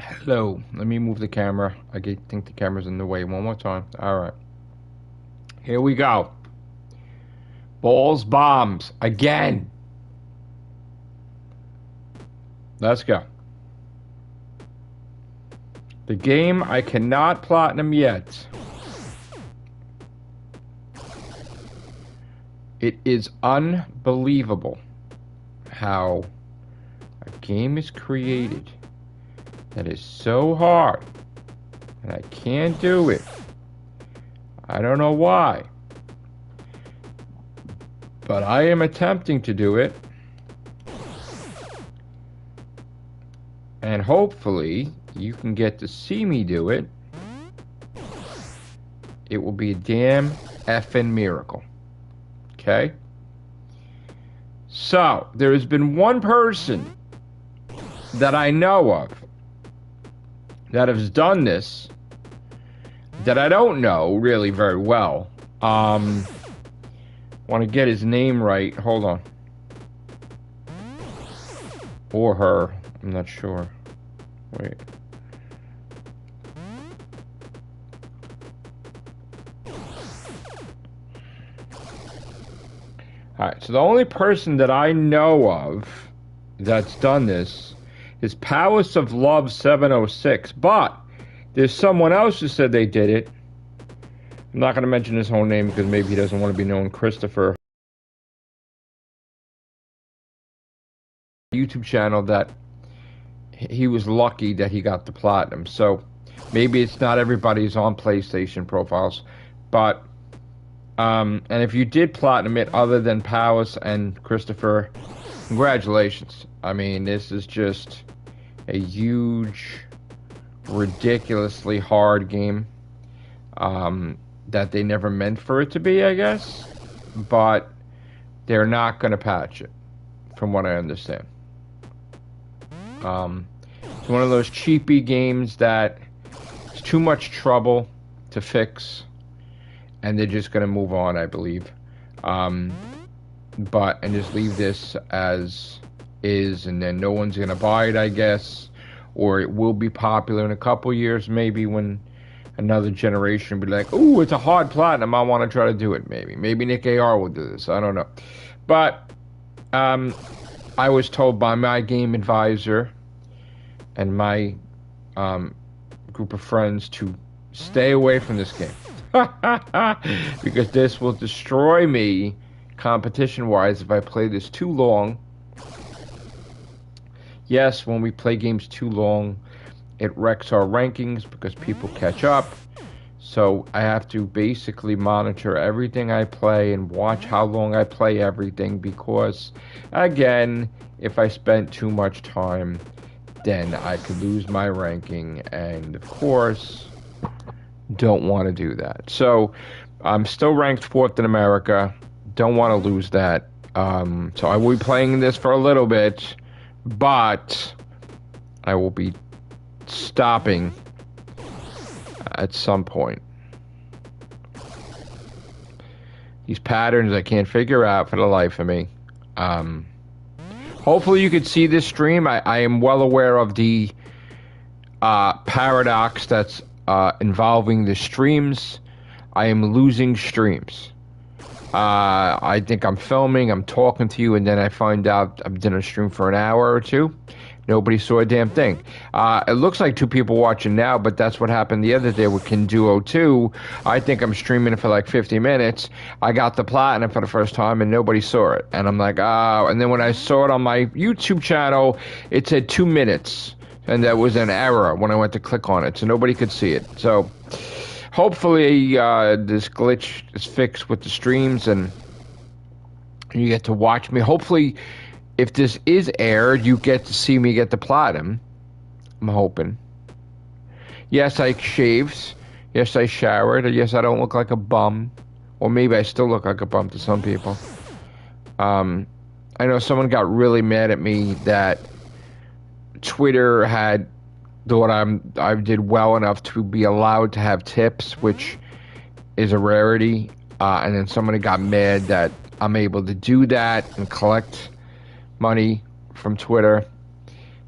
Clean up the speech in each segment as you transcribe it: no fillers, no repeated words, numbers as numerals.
Hello. Let me move the camera. Think the camera's in the way. One more time. All right. Here we go. Balls, bombs. Again. Let's go. The game I cannot platinum yet. It is unbelievable how a game is created that is so hard, and I can't do it. I don't know why, but I am attempting to do it, and hopefully you can get to see me do it. It will be a damn effing miracle. Okay? So, there has been one person that I know of that has done this that I don't know really very well. Want to get his name right. Hold on. Or her. I'm not sure. Wait. Alright, so the only person that I know of that's done this is Palace of Love 706, but there's someone else who said they did it. I'm not going to mention his whole name because maybe he doesn't want to be known. Christopher. YouTube channel that he was lucky that he got the platinum. So maybe it's not everybody's on PlayStation profiles, but and if you did platinum it other than Palace and Christopher, congratulations. I mean, this is just a huge, ridiculously hard game that they never meant for it to be, I guess. But they're not going to patch it, from what I understand. It's one of those cheapy games that it's too much trouble to fix, and they're just going to move on, I believe. And just leave this as is, and then no one's going to buy it, I guess. Or it will be popular in a couple years, maybe, when another generation will be like, ooh, it's a hard platinum, I want to try to do it, maybe. Maybe Nick AR will do this, I don't know. But I was told by my game advisor and my group of friends to stay away from this game. Because this will destroy me competition-wise if I play this too long. Yes, when we play games too long, it wrecks our rankings because people catch up. So I have to basically monitor everything I play and watch how long I play everything, because, again, if I spent too much time, then I could lose my ranking, and of course, don't want to do that. So I'm still ranked 4th in America. Don't want to lose that. So I will be playing this for a little bit, but I will be stopping at some point. These patterns I can't figure out for the life of me. Hopefully you could see this stream. I am well aware of the paradox that's involving the streams. I am losing streams. I think I'm filming, I'm talking to you, and then I find out I've done a stream for an hour or two. Nobody saw a damn thing. It looks like 2 people watching now, but that's what happened the other day with Kinduo 2. I think I'm streaming for like 50 minutes. I got the platinum for the first time, and nobody saw it. And I'm like, oh. And then when I saw it on my YouTube channel, it said 2 minutes. And that was an error when I went to click on it, so nobody could see it. So hopefully this glitch is fixed with the streams, and you get to watch me. Hopefully, if this is aired, you get to see me get the platinum. I'm hoping. Yes, I shaved. Yes, I showered. Yes, I don't look like a bum. Or maybe I still look like a bum to some people. I know someone got really mad at me that Twitter had thought I did well enough to be allowed to have tips, which is a rarity. And then somebody got mad that I'm able to do that and collect money from Twitter.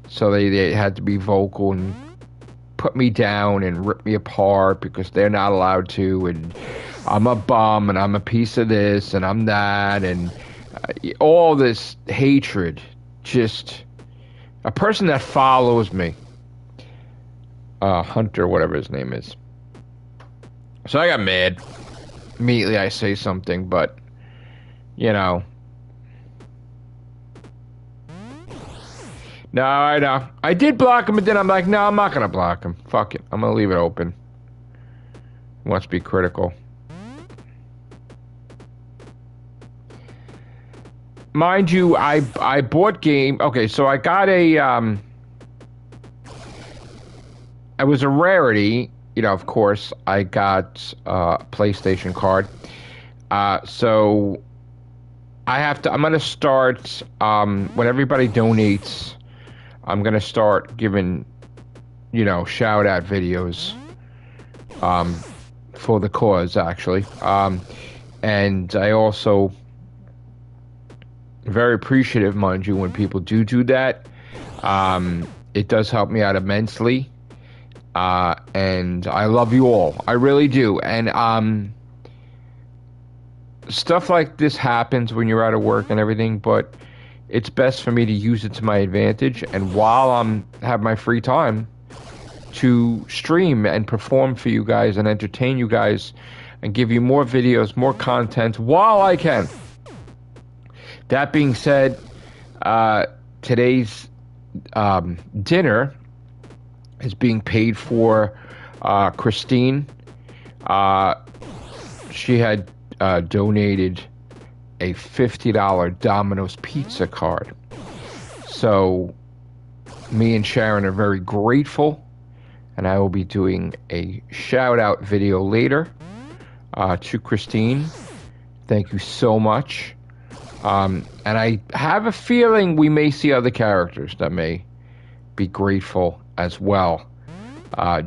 So they had to be vocal and put me down and rip me apart because they're not allowed to, and I'm a bum and I'm a piece of this and I'm that, and all this hatred. Just a person that follows me, Hunter, whatever his name is. So I got mad. Immediately I say something, but you know. No, I know. I did block him, but then I'm like, no, I'm not gonna block him. Fuck it. I'm gonna leave it open. He wants to be critical. Mind you, I bought game. Okay, so I got a it was a rarity. You know, of course, I got a PlayStation card. So I have to. I'm gonna start when everybody donates. I'm gonna start giving, you know, shout out videos for the cause, actually. And I also very appreciative, mind you, when people do that. It does help me out immensely. And I love you all. I really do. And stuff like this happens when you're out of work and everything, but it's best for me to use it to my advantage, and while I'm have my free time, to stream and perform for you guys and entertain you guys and give you more videos, more content while I can. That being said, today's dinner is being paid for. Christine, she had donated a $50 Domino's pizza card. So me and Sharon are very grateful, and I will be doing a shout out video later to Christine. Thank you so much. And I have a feeling we may see other characters that may be grateful as well.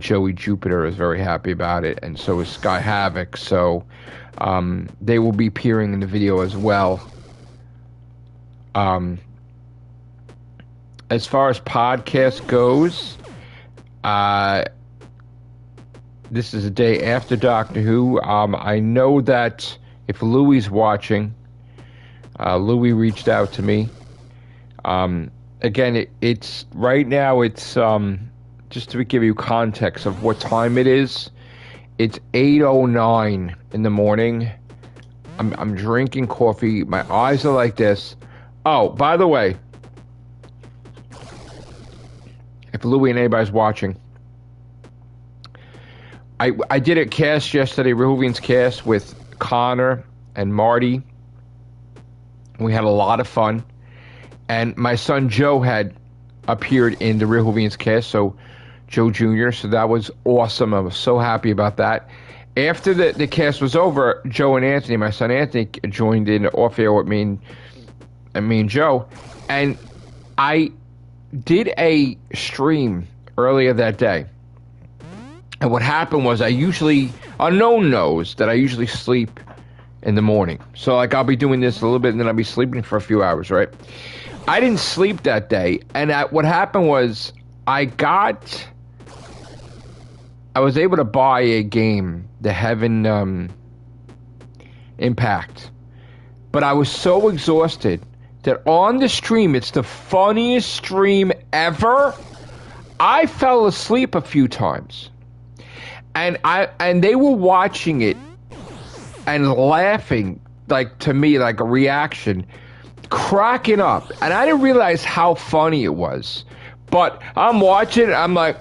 Joey Jupiter is very happy about it, and so is Sky Havoc. So they will be appearing in the video as well. As far as podcast goes, this is a day after Doctor Who. I know that if Louie's watching, Louie reached out to me. Again, it's right now. It's just to give you context of what time it is. It's 8:09 in the morning. I'm drinking coffee. My eyes are like this. Oh, by the way, if Louie and anybody's watching, I did a cast yesterday, Rehovian's cast with Connor and Marty. We had a lot of fun, and my son Joe had appeared in the Rehovian's cast, so Joe Jr., so that was awesome. I was so happy about that. After the cast was over, Joe and Anthony, my son Anthony, joined in off air with me and Joe, and I did a stream earlier that day. And what happened was, unknown knows that I usually sleep in the morning. So like I'll be doing this a little bit and then I'll be sleeping for a few hours, right? I didn't sleep that day, and what happened was I was able to buy a game, the Heaven Impact. But I was so exhausted that on the stream, it's the funniest stream ever, I fell asleep a few times. And they were watching it and laughing, like, to me, like a reaction, cracking up. And I didn't realize how funny it was. But I'm watching it, I'm like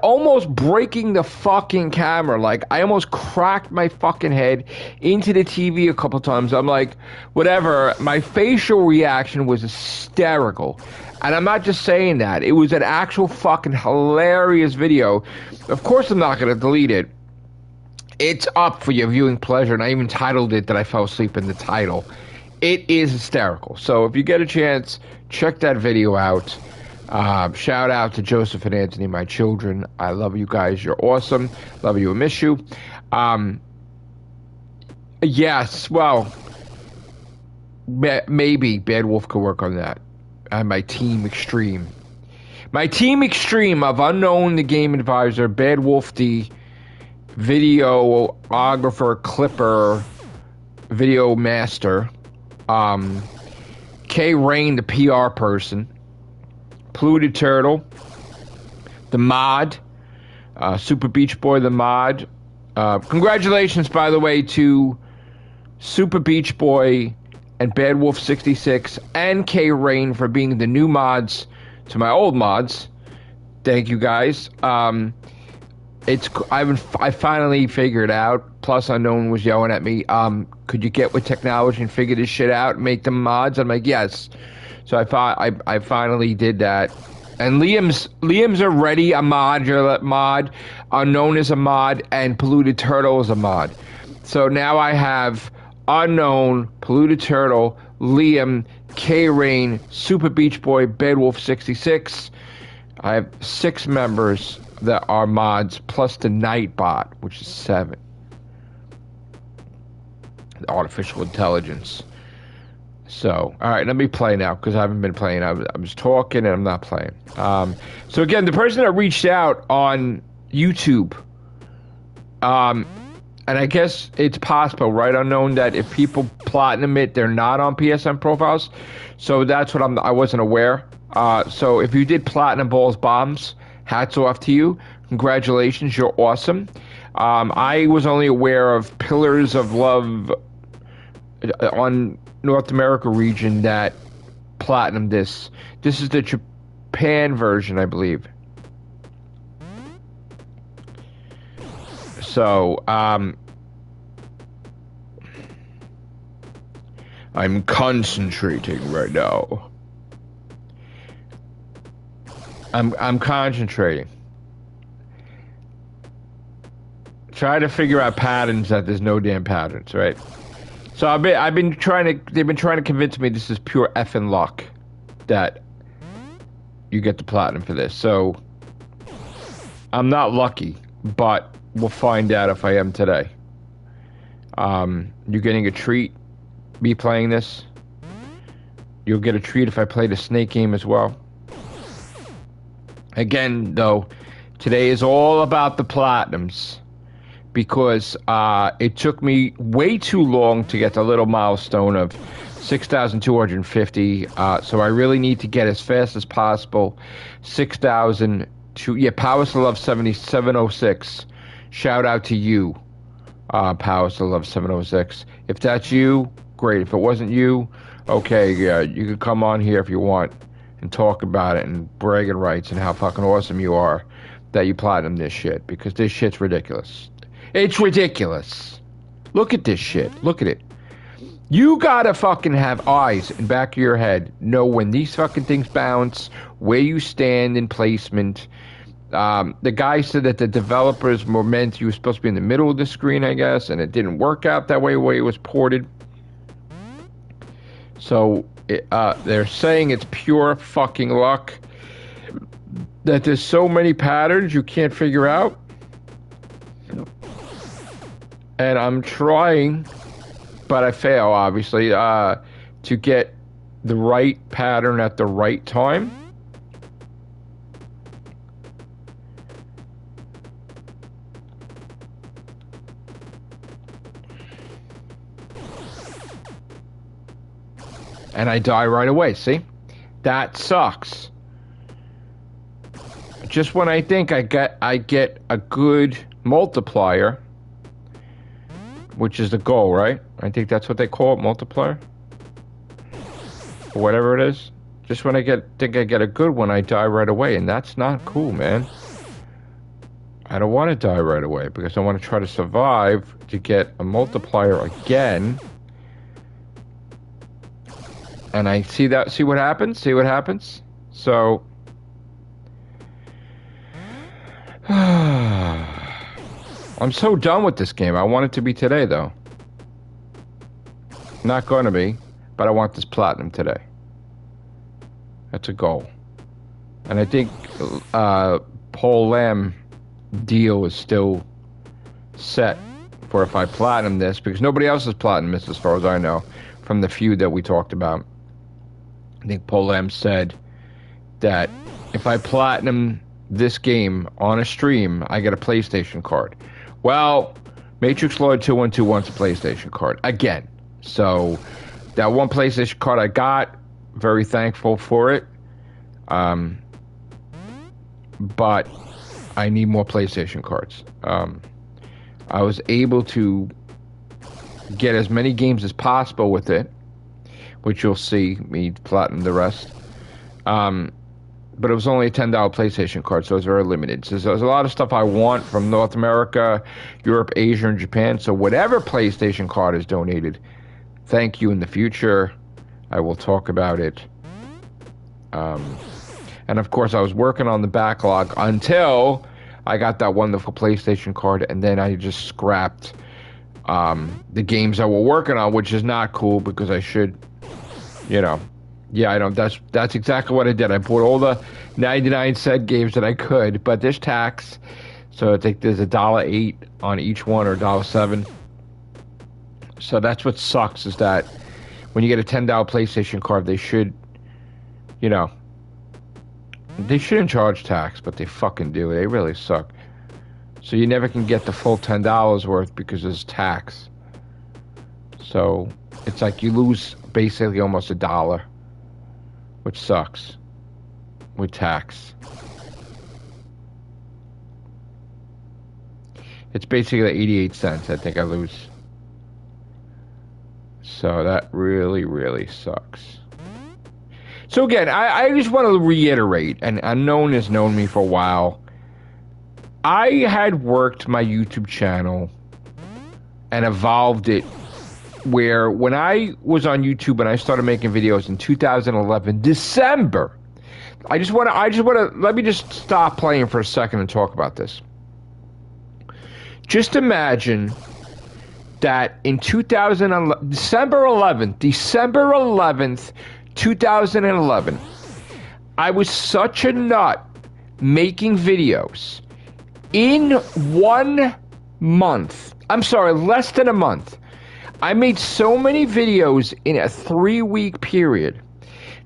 almost breaking the fucking camera. Like, I almost cracked my fucking head into the TV a couple times. I'm like, whatever. My facial reaction was hysterical. And I'm not just saying that. It was an actual fucking hilarious video. Of course I'm not going to delete it. It's up for your viewing pleasure, and I even titled it that I fell asleep in the title. It is hysterical. So if you get a chance, check that video out. Shout out to Joseph and Anthony, my children. I love you guys. You're awesome. Love you and miss you. Yes, well, maybe Bad Wolf could work on that. And my Team Extreme. My Team Extreme of Unknown, the Game Advisor, Bad Wolf, the videographer, clipper, video master, K Rain, the PR person, Polluted Turtle, the mod, Super Beach Boy, the mod. Congratulations, by the way, to Super Beach Boy and Bad Wolf 66 and K Rain for being the new mods to my old mods. Thank you guys. I finally figured out. Plus Unknown was yelling at me. Could you get with technology and figure this shit out and make them mods? I'm like, yes. So I finally did that. And Liam's already a mod. Unknown is a mod, and Polluted Turtle is a mod. So now I have Unknown, Polluted Turtle, Liam, K-Rain, Super Beach Boy, Bedwolf 66. I have 6 members that are mods, plus the Nightbot, which is 7. The artificial intelligence. So, alright, let me play now, because I haven't been playing. I was talking and I'm not playing. So again, the person that reached out on YouTube, and I guess it's possible, right, Unknown, that if people platinum it, they're not on PSN profiles. So that's what I wasn't aware. So if you did platinum balls bombs, hats off to you. Congratulations, you're awesome. I was only aware of Pillars of Love on North America region that platinum this. This is the Japan version, I believe. So, I'm concentrating right now. I'm concentrating. Try to figure out patterns that there's no damn patterns, right? So they've been trying to convince me this is pure effing luck that you get the platinum for this. So I'm not lucky, but we'll find out if I am today. You're getting a treat, me playing this. You'll get a treat if I play the snake game as well. Again, though, today is all about the platinums. Because it took me way too long to get the little milestone of 6,250. So I really need to get as fast as possible. 6,000 to, yeah, Powers to Love 706. Shout out to you, Powers to Love 706. If that's you, great. If it wasn't you, okay, yeah, you can come on here if you want and talk about it and bragging rights and how fucking awesome you are that you platinum this shit. Because this shit's ridiculous. It's ridiculous. Look at this shit. Look at it. You gotta fucking have eyes in back of your head. Know when these fucking things bounce, where you stand in placement. The guy said that the developers were meant you were supposed to be in the middle of the screen, I guess, and it didn't work out that way the way it was ported. So they're saying it's pure fucking luck. That there's so many patterns you can't figure out. And I'm trying, but I fail, obviously, to get the right pattern at the right time. And I die right away, see? That sucks. Just when I think I get a good multiplier, which is the goal, right? I think that's what they call it, multiplier. Or whatever it is. Just when I think I get a good one, I die right away. And that's not cool, man. I don't want to die right away because I want to try to survive to get a multiplier again. And I see what happens? See what happens? So... I'm so done with this game. I want it to be today, though. Not going to be, but I want this platinum today. That's a goal. And I think Paul Lamb deal is still set for if I platinum this, because nobody else has platinum this as far as I know, from the feud that we talked about. I think Paul Lamb said that if I platinum this game on a stream, I get a PlayStation card. Well, Matrixlord212 wants a PlayStation card again. So that one PlayStation card I got, very thankful for it. But I need more PlayStation cards. I was able to get as many games as possible with it, which you'll see me platinum the rest. But it was only a $10 PlayStation card, so it's very limited. So there's a lot of stuff I want from North America, Europe, Asia, and Japan. So whatever PlayStation card is donated, thank you in the future. I will talk about it. And of course, I was working on the backlog until I got that wonderful PlayStation card, and then I just scrapped the games I were working on, which is not cool because I should, you know. Yeah, I know. That's exactly what I did. I bought all the 99-cent games that I could, but there's tax, so I think there's $1.08 on each one, or $1.07. So that's what sucks, is that when you get a $10 PlayStation card, they should, you know, they shouldn't charge tax, but they fucking do. They really suck. So you never can get the full $10 worth because there's tax. So it's like you lose basically almost $1, which sucks with tax. It's basically 88 cents I think I lose. So that really, really sucks. So again, I just want to reiterate, and Unknown has known me for a while. I had worked my YouTube channel and evolved it where when I was on YouTube and I started making videos in 2011, December, I just want to, let me just stop playing for a second and talk about this. Just imagine that in December 11th, 2011, I was such a nut making videos. In 1 month, I'm sorry, less than a month, I made so many videos in a 3-week period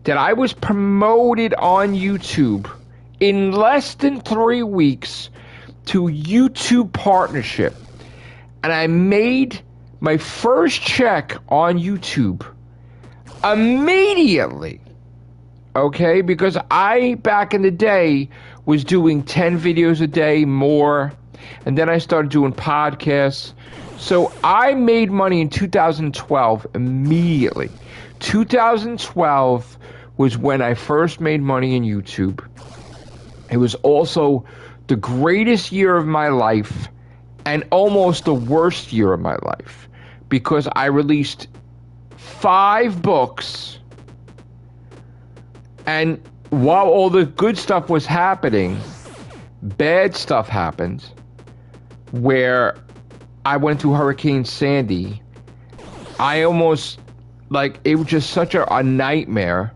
that I was promoted on YouTube in less than 3 weeks to YouTube partnership. And I made my first check on YouTube immediately, okay? Because I, back in the day, was doing 10 videos a day, more, and then I started doing podcasts. So I made money in 2012 immediately. 2012 was when I first made money in YouTube. It was also the greatest year of my life and almost the worst year of my life, because I released 5 books, and while all the good stuff was happening, bad stuff happened, where I went through Hurricane Sandy. I almost, like, it was just such a nightmare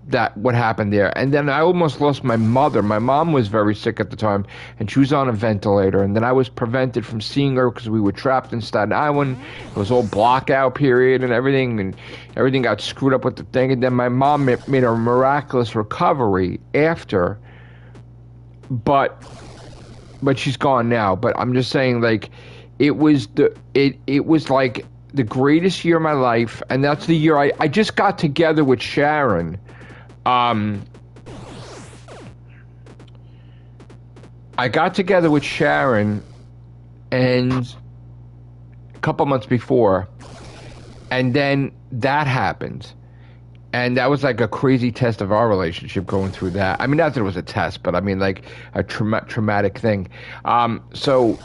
that what happened there. And then I almost lost my mother. My mom was very sick at the time, and she was on a ventilator. And then I was prevented from seeing her because we were trapped in Staten Island. It was all blackout period and everything got screwed up with the thing. And then my mom made a miraculous recovery after, but she's gone now. But I'm just saying, like, it was like the greatest year of my life, and that's the year I just got together with Sharon. I got together with Sharon and a couple months before, and then that happened. And that was like a crazy test of our relationship, going through that. I mean, not that it was a test, but I mean, like a traumatic thing. So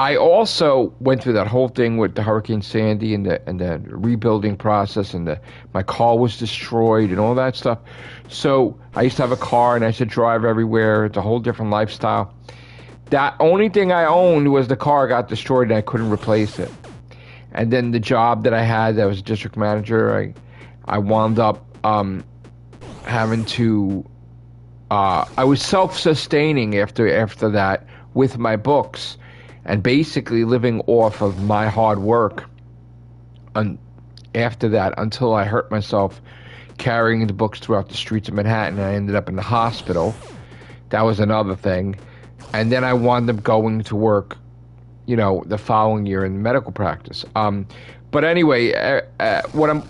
I also went through that whole thing with the Hurricane Sandy and the rebuilding process, and my car was destroyed and all that stuff. So I used to have a car and I used to drive everywhere. It's a whole different lifestyle. That only thing I owned was the car got destroyed and I couldn't replace it. And then the job that I had, that was district manager, I wound up having to. I was self-sustaining after that with my books, and basically living off of my hard work after that, until I hurt myself carrying the books throughout the streets of Manhattan. I ended up in the hospital. That was another thing. And then I wound up going to work, the following year in medical practice. But anyway,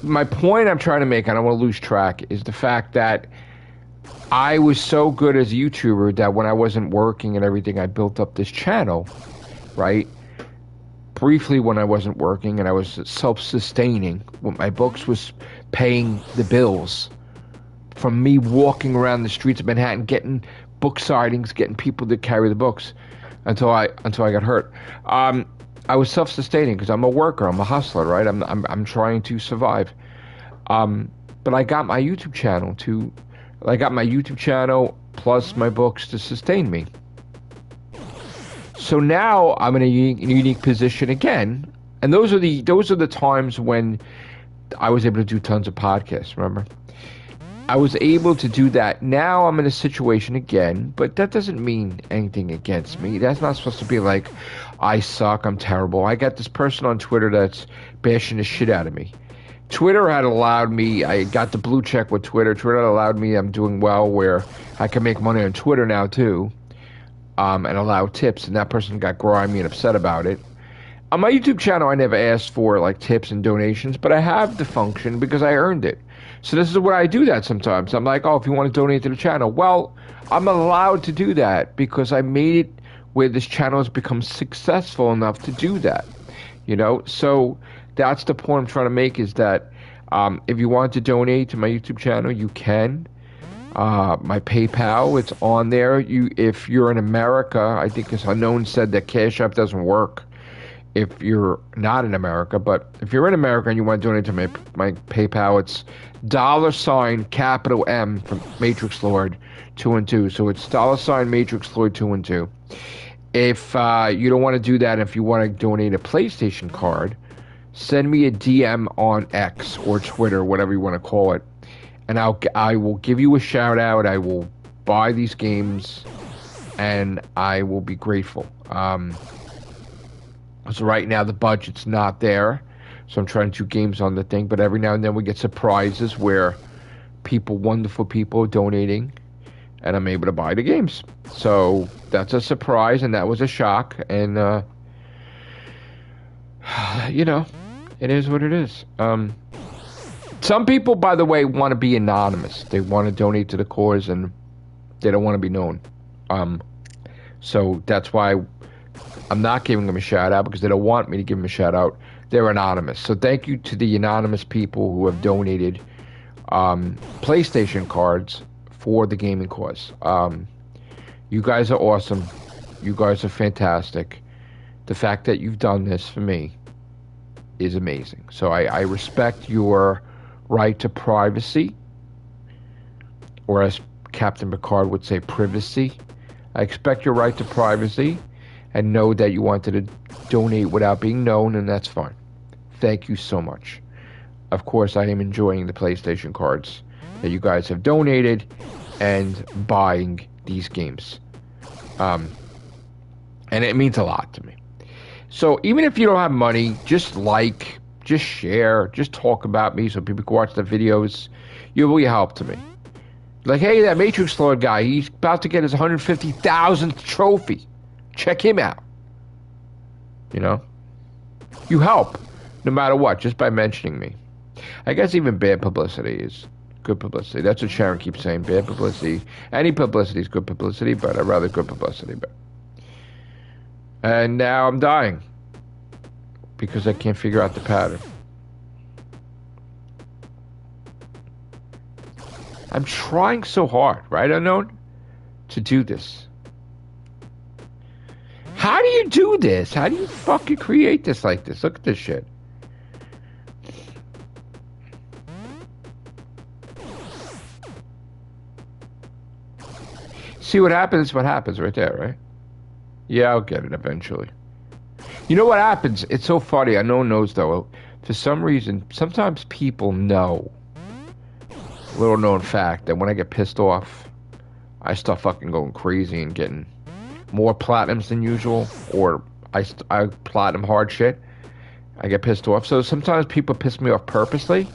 my point I'm trying to make, I don't want to lose track, is the fact that I was so good as a YouTuber that when I wasn't working and everything, I built up this channel, right? Briefly when I wasn't working and I was self-sustaining, when my books was paying the bills from me walking around the streets of Manhattan, getting book sightings, getting people to carry the books until I got hurt. I was self-sustaining because I'm a worker, I'm a hustler, right? I'm trying to survive. But I got my YouTube channel plus my books to sustain me. So now I'm in a unique position again, and those are the times when I was able to do tons of podcasts. Remember, I was able to do that. Now I'm in a situation again, but that doesn't mean anything against me. That's not supposed to be like I suck, I'm terrible. I got this person on Twitter that's bashing the shit out of me. Twitter had allowed me, I got the blue check with Twitter. Twitter had allowed me, I'm doing well, where I can make money on Twitter now too, and allow tips, and that person got grimy and upset about it. On my YouTube channel, I never asked for like tips and donations, but I have the function because I earned it. So this is what I do that sometimes. I'm like, oh, if you want to donate to the channel, well, I'm allowed to do that because I made it where this channel has become successful enough to do that. So that's the point I'm trying to make, is that if you want to donate to my YouTube channel, you can. My PayPal, it's on there. If you're in America, I think this unknown said that Cash App doesn't work if you're not in America. But if you're in America and you want to donate to my PayPal, it's $M from Matrixlord212. So it's $Matrixlord212. If you don't want to do that, if you want to donate a PlayStation card, send me a DM on X or Twitter, whatever you want to call it, and I will give you a shout out. I will buy these games, and I will be grateful. So right now the budget's not there, so I'm trying to do games on the thing. But every now and then we get surprises where wonderful people, donating, and I'm able to buy the games. So that's a surprise, and that was a shock. And it is what it is. Some people, by the way, want to be anonymous. They want to donate to the cause, and they don't want to be known. So that's why I'm not giving them a shout out, because they don't want me to give them a shout out. They're anonymous. So thank you to the anonymous people who have donated PlayStation cards for the gaming cause. You guys are awesome. You guys are fantastic. The fact that you've done this for me is amazing. So I respect your right to privacy, or as Captain Picard would say, privacy. I expect your right to privacy, and know that you wanted to donate without being known, and that's fine. Thank you so much. Of course, I am enjoying the PlayStation cards that you guys have donated and buying these games. And it means a lot to me. So even if you don't have money, just share, just talk about me so people can watch the videos. You'll be a help to me. Like, hey, that Matrixlord guy, he's about to get his 150,000th trophy. Check him out. You help, no matter what, just by mentioning me. I guess even bad publicity is good publicity. That's what Sharon keeps saying. Bad publicity. Any publicity is good publicity, but I'd rather good publicity. And now I'm dying because I can't figure out the pattern. I'm trying so hard, right, Unknown, to do this. How do you do this? How do you fucking create this like this? Look at this shit. See what happens right there, right? Yeah, I'll get it eventually. You know what happens? It's so funny. I no one knows, though. For some reason, sometimes people know. Little known fact that when I get pissed off, I start fucking going crazy and getting more platinums than usual, or I platinum hard shit. I get pissed off. So sometimes people piss me off purposely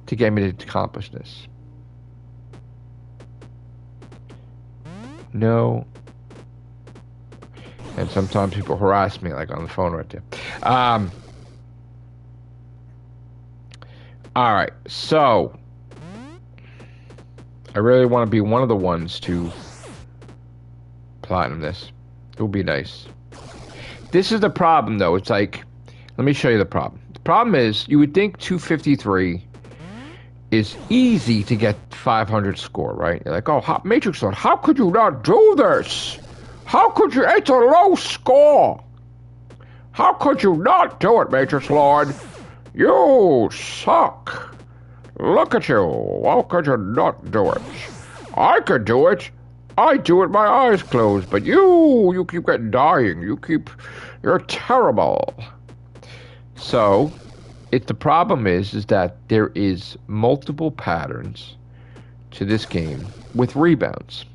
to get me to accomplish this. No. And sometimes people harass me, like on the phone right there. Alright, so I really want to be one of the ones to platinum this. It would be nice. This is the problem, though. It's like, let me show you the problem. The problem is, you would think 253 is easy to get 500 score, right? You're like, oh, Matrixlord, how could you not do this? How could you? It's a low score. How could you not do it, Matrixlord? You suck. Look at you. How could you not do it? I could do it. I do it with my eyes closed, but you keep getting dying. You're terrible. So, the problem is that there is multiple patterns to this game with rebounds.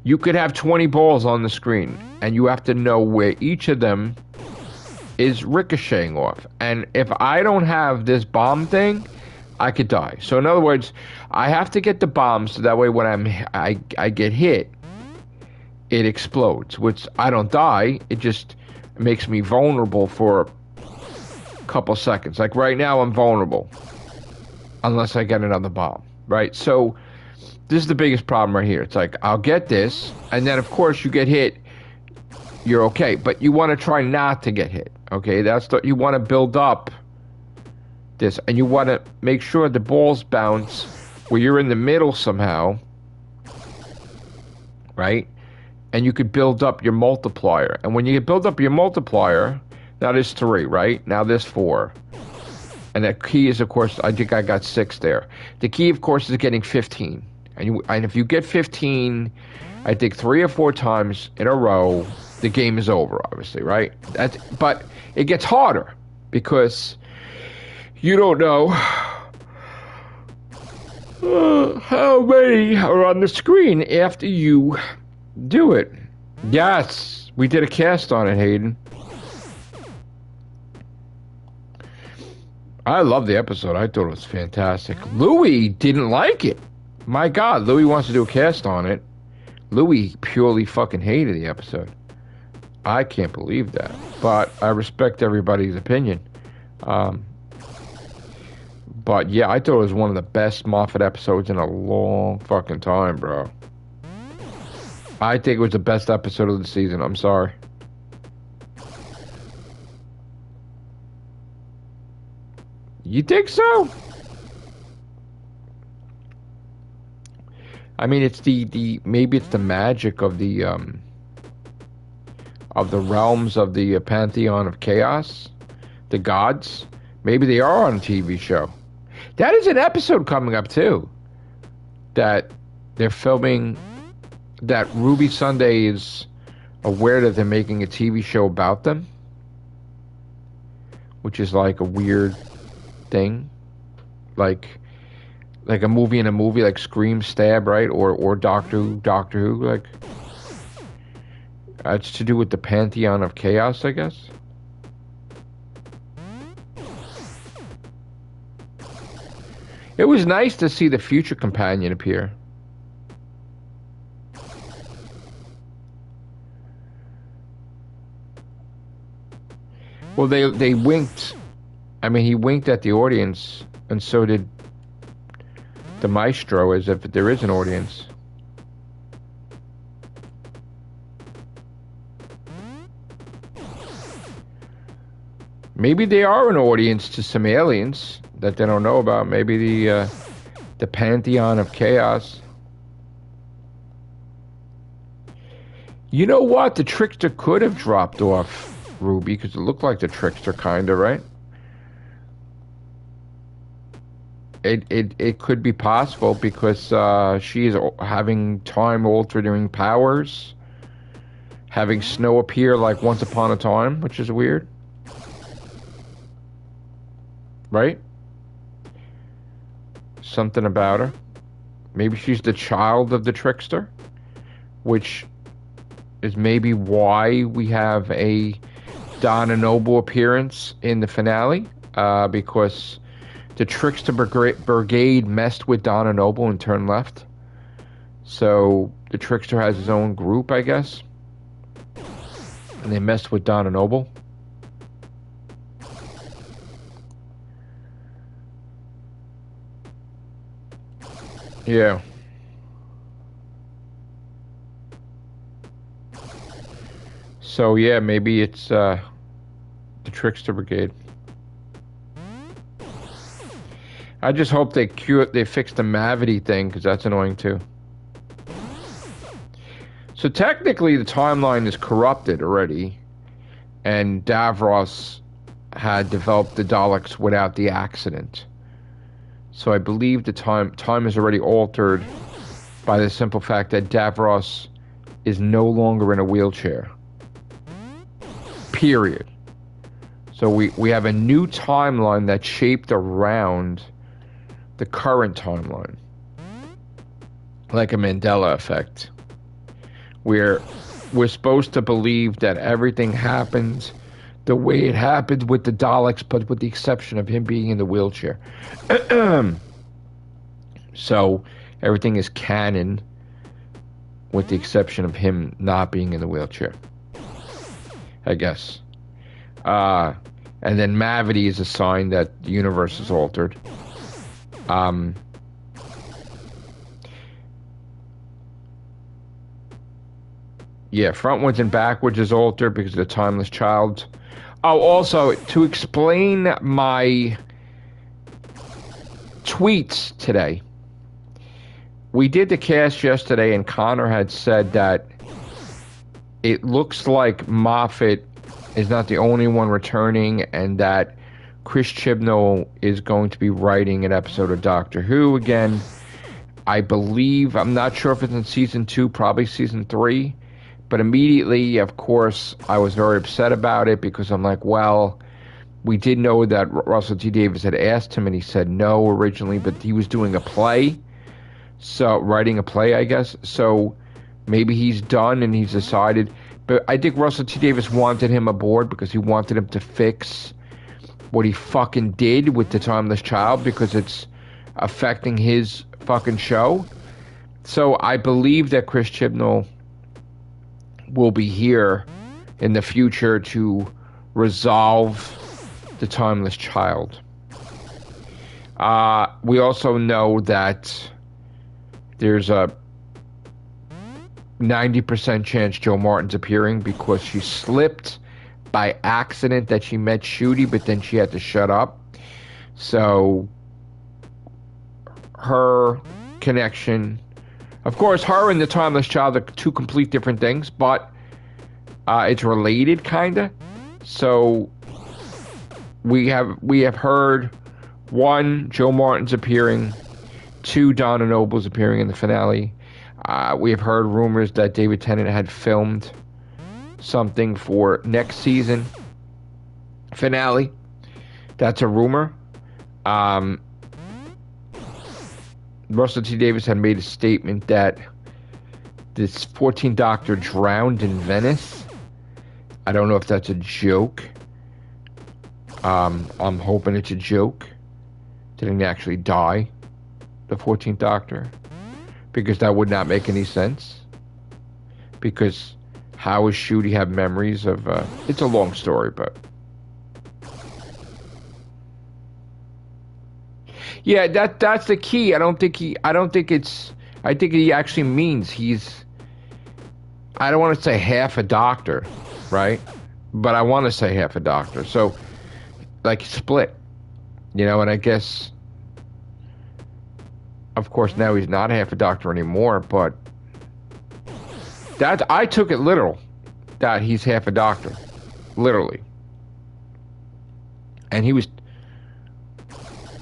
You could have 20 balls on the screen, and you have to know where each of them is ricocheting off. And if I don't have this bomb thing, I could die. So in other words, I have to get the bomb so that way when I get hit, it explodes. Which I don't die. It just makes me vulnerable for a couple seconds. Like right now, I'm vulnerable unless I get another bomb. Right? So this is the biggest problem right here. It's like I'll get this, and then of course you get hit. You're okay, but you want to try not to get hit. Okay, you want to build up this, and you want to make sure the balls bounce where you're in the middle somehow, right? And you could build up your multiplier. And when you build up your multiplier, now there's 3, right? Now there's 4. And the key is, of course, I think I got 6 there. The key, of course, is getting 15. And if you get 15, I think 3 or 4 times in a row, the game is over, obviously, right? But it gets harder because you don't know how many are on the screen after you do it. Yes, we did a cast on it, Hayden. I love the episode. I thought it was fantastic. Louis didn't like it. My God, Louis wants to do a cast on it. Louis purely fucking hated the episode. I can't believe that. But I respect everybody's opinion. But yeah, I thought it was one of the best Moffat episodes in a long fucking time, bro. I think it was the best episode of the season. I'm sorry. You think so? I mean, it's maybe it's the magic of the realms of the pantheon of chaos, the gods. Maybe they are on a TV show. That is an episode coming up too. That they're filming. That Ruby Sunday is aware that they're making a TV show about them, which is like a weird thing, like a movie in a movie, like Scream, Stab, right, or Doctor Who, like it's to do with the pantheon of chaos, I guess. It was nice to see the future companion appear. Well, they winked. I mean, he winked at the audience, and so did the maestro, as if there is an audience. Maybe they are an audience to some aliens that they don't know about. Maybe the pantheon of chaos. You know what? The trickster could have dropped off Ruby, because it looked like the trickster, kinda, right? It could be possible because she is having time-altering powers, having snow appear like Once Upon a Time, which is weird, right? Something about her. Maybe she's the child of the trickster, which is maybe why we have a Donna Noble appearance in the finale, because the Trickster Brigade messed with Donna Noble and turned left. So the Trickster has his own group, I guess. And they messed with Donna Noble. Yeah. So yeah, maybe it's the Trickster Brigade. I just hope they fix the Mavity thing, because that's annoying too. So technically the timeline is corrupted already, and Davros had developed the Daleks without the accident. So I believe the time is already altered by the simple fact that Davros is no longer in a wheelchair. Period. So we have a new timeline that's shaped around the current timeline. Like a Mandela effect. We're supposed to believe that everything happened the way it happened with the Daleks, but with the exception of him being in the wheelchair. So everything is canon with the exception of him not being in the wheelchair, I guess. And then Mavity is a sign that the universe is altered. Yeah, frontwards and backwards is altered because of the Timeless Child. Oh, also, to explain my tweets today, we did the cast yesterday, and Connor had said that it looks like Moffat is not the only one returning, and that Chris Chibnall is going to be writing an episode of Doctor Who again. I believe, I'm not sure if it's in season 2, probably season 3. But immediately, of course, I was very upset about it because I'm like, well, we did know that Russell T Davies had asked him and he said no originally, but he was doing a play. So, writing a play, I guess. So, maybe he's done and he's decided. But I think Russell T Davies wanted him aboard because he wanted him to fix what he fucking did with the Timeless Child because it's affecting his fucking show. So, I believe that Chris Chibnall will be here in the future to resolve the Timeless Child. We also know that there's a 90% chance Jo Martin's appearing because she slipped by accident that she met Shooty, but then she had to shut up. So her connection, of course, her and the Timeless Child are two complete different things, but it's related, kinda. So we have heard 1, Jo Martin's appearing, 2, Donna Noble's appearing in the finale. We have heard rumors that David Tennant had filmed something for next season finale. That's a rumor. Russell T Davies had made a statement that this 14th Doctor drowned in Venice. I don't know if that's a joke. I'm hoping it's a joke. Didn't actually die, the 14th Doctor, because that would not make any sense. Because how does Shooty have memories of? It's a long story, but yeah, that's the key. I think he actually means he's. I don't want to say half a doctor, right? But I want to say half a doctor. So, like, split, and I guess, of course, now he's not half a doctor anymore, but that, I took it literal, that he's half a doctor, literally. And he was,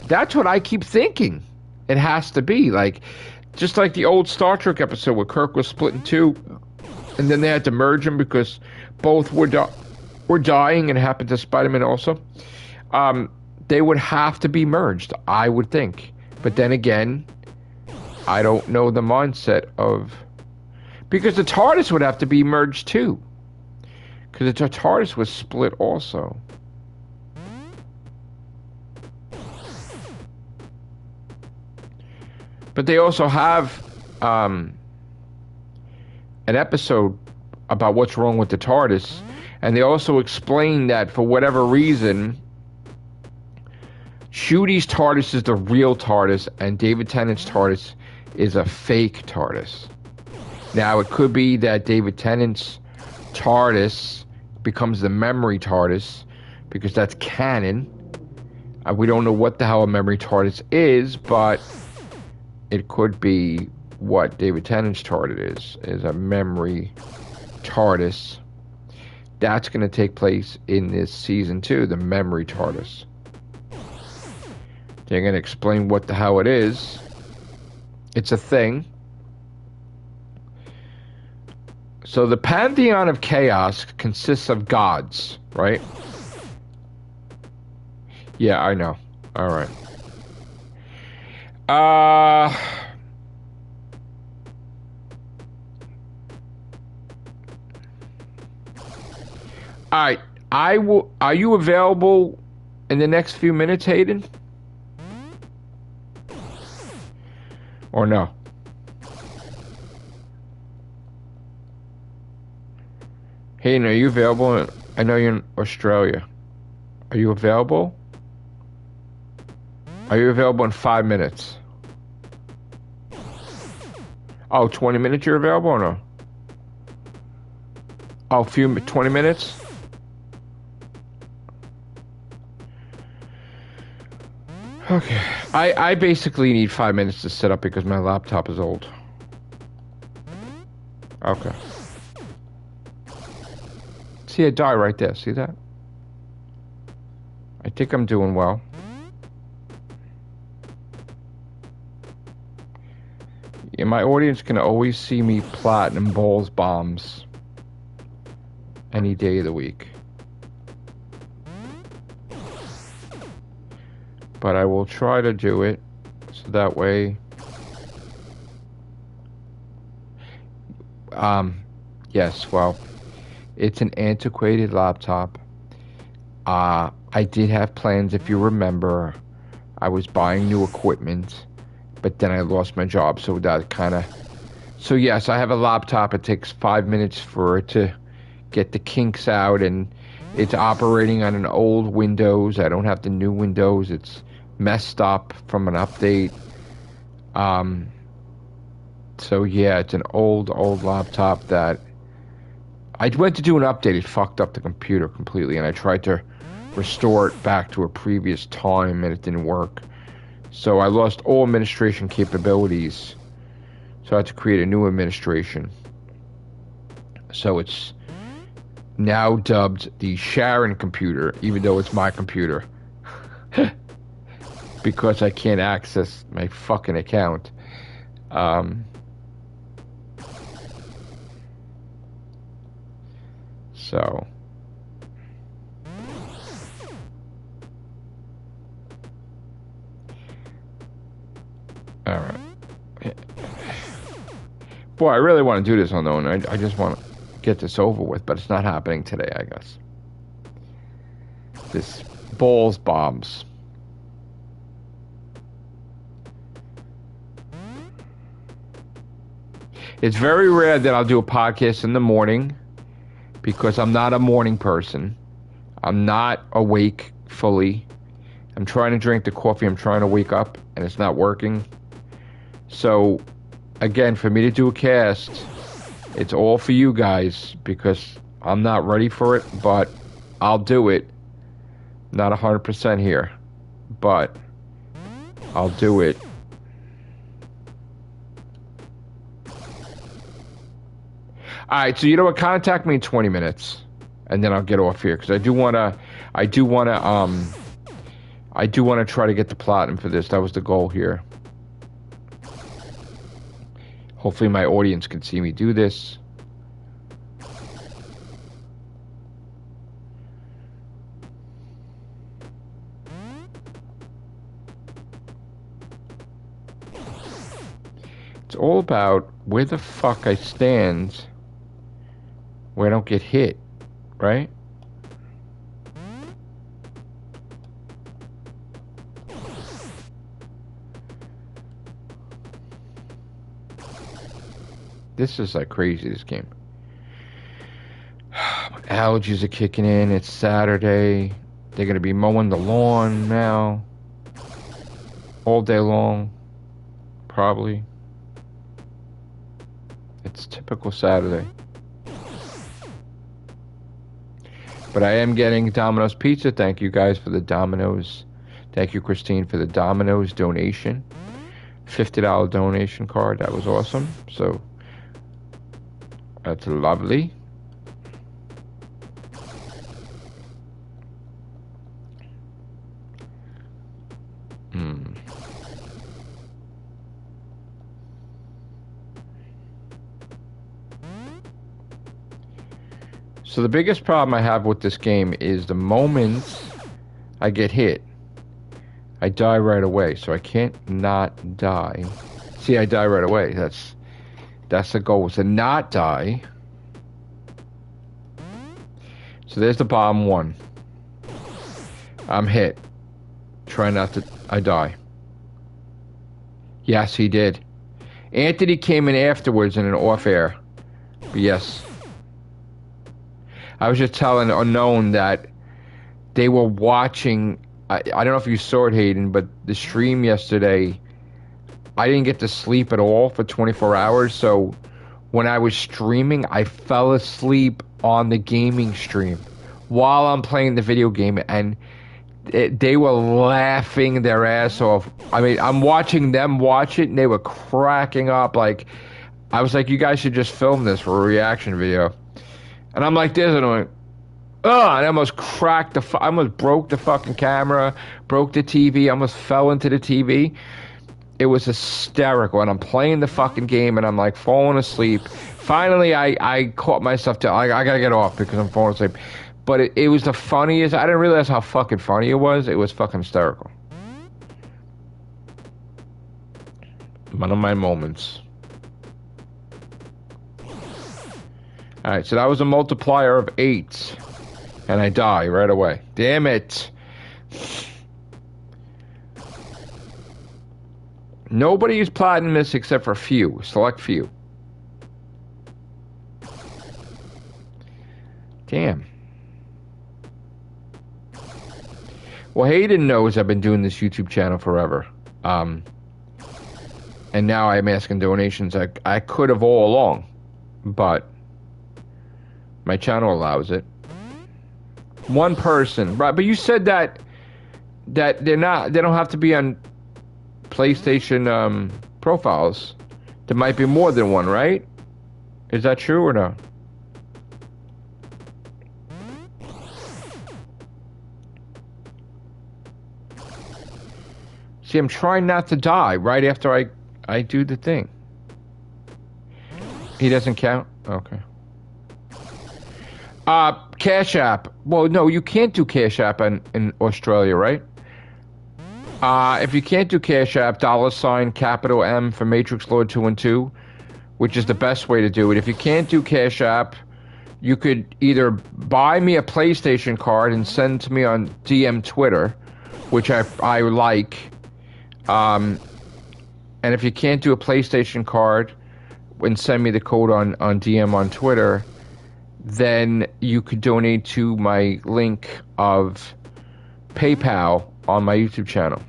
that's what I keep thinking it has to be, like, just like the old Star Trek episode where Kirk was split in two, and then they had to merge them because both were dying, and it happened to Spider-Man also. They would have to be merged, I would think. But then again, I don't know the mindset of... Because the TARDIS would have to be merged too. Because the TARDIS was split also. But they also have an episode about what's wrong with the TARDIS, and they also explain that for whatever reason, Judy's TARDIS is the real TARDIS, and David Tennant's TARDIS is a fake TARDIS. Now, it could be that David Tennant's TARDIS becomes the memory TARDIS, because that's canon. We don't know what the hell a memory TARDIS is, but it could be what David Tennant's TARDIS is a memory TARDIS. That's going to take place in this season 2, the memory TARDIS. They're going to explain what the hell it is. It's a thing. So the pantheon of chaos consists of gods, right? Yeah, I know. All right. All right. I will. Are you available in the next few minutes, Hayden? Or no? Hayden, are you available? I know you're in Australia. Are you available? Are you available in 5 minutes? Oh, 20 minutes you're available or no? Oh, 20 minutes? Okay. I basically need 5 minutes to set up because my laptop is old. Okay. See it die right there. See that? I think I'm doing well. Yeah, my audience can always see me platinum balls bombs any day of the week. But I will try to do it so that way. Yes, well, it's an antiquated laptop. I did have plans, if you remember. I was buying new equipment, but then I lost my job, so that kind of... So yes, I have a laptop. It takes 5 minutes for it to get the kinks out, and it's operating on an old Windows. I don't have the new Windows. It's messed up from an update. So yeah, it's an old laptop that I went to do an update. It fucked up the computer completely, and I tried to restore it back to a previous time, and it didn't work. So I lost all administration capabilities. So I had to create a new administration. So it's now dubbed the Sharon computer, even though it's my computer. Because I can't access my fucking account. So... Alright. Boy, I really want to do this on the own. I just want to get this over with, but it's not happening today, I guess. This balls bombs. It's very rare that I'll do a podcast in the morning because I'm not a morning person. I'm not awake fully. I'm trying to drink the coffee. I'm trying to wake up, and it's not working. So, again, for me to do a cast, it's all for you guys because I'm not ready for it, but I'll do it. Not 100% here, but I'll do it. Alright, so you know what? Contact me in 20 minutes, and then I'll get off here because I do want to try to get the platinum for this. That was the goal here. Hopefully my audience can see me do this. It's all about where the fuck I stand where I don't get hit, right? This is like crazy, this game. Allergies are kicking in. It's Saturday. They're going to be mowing the lawn now. All day long. Probably. It's typical Saturday. But I am getting Domino's Pizza. Thank you guys for the Domino's. Thank you, Christine, for the Domino's donation. $50 donation card. That was awesome. So, that's lovely. So the biggest problem I have with this game is the moment I get hit, I die right away. So I can't not die. See, I die right away. That's the goal, is to not die. So there's the bottom one. I'm hit. Try not to... I die. Yes, he did. Anthony came in afterwards in an off-air. But yes. I was just telling Unknown that they were watching... I don't know if you saw it, Hayden, but the stream yesterday, I didn't get to sleep at all for 24 hours, so when I was streaming, I fell asleep on the gaming stream while I'm playing the video game, and they were laughing their ass off. I mean, I'm watching them watch it, and they were cracking up. Like, I was like, you guys should just film this for a reaction video. And I'm like this, and I'm like, oh, I almost cracked I almost broke the fucking camera, broke the TV, almost fell into the TV. It was hysterical, and I'm playing the fucking game, and I'm like falling asleep. Finally, I caught myself to, I gotta get off because I'm falling asleep. But it was the funniest. I didn't realize how fucking funny it was. It was fucking hysterical. One of my moments. Alright, so that was a multiplier of 8. And I die right away. Damn it. Nobody is platinum this except for a few. Select few. Damn. Well, Hayden knows I've been doing this YouTube channel forever. And now I'm asking donations. I could have all along. But my channel allows it. One person, right? But you said that they don't have to be on PlayStation profiles. There might be more than one, right? Is that true or no? See, I'm trying not to die right after I do the thing. He doesn't count? Okay. Cash App. Well, no, you can't do Cash App in Australia, right? If you can't do Cash App, $ capital M for Matrixlord212, which is the best way to do it. If you can't do Cash App, you could either buy me a PlayStation card and send to me on DM Twitter, which I like. And if you can't do a PlayStation card and send me the code on DM on Twitter, then you could donate to my link of PayPal on my YouTube channel.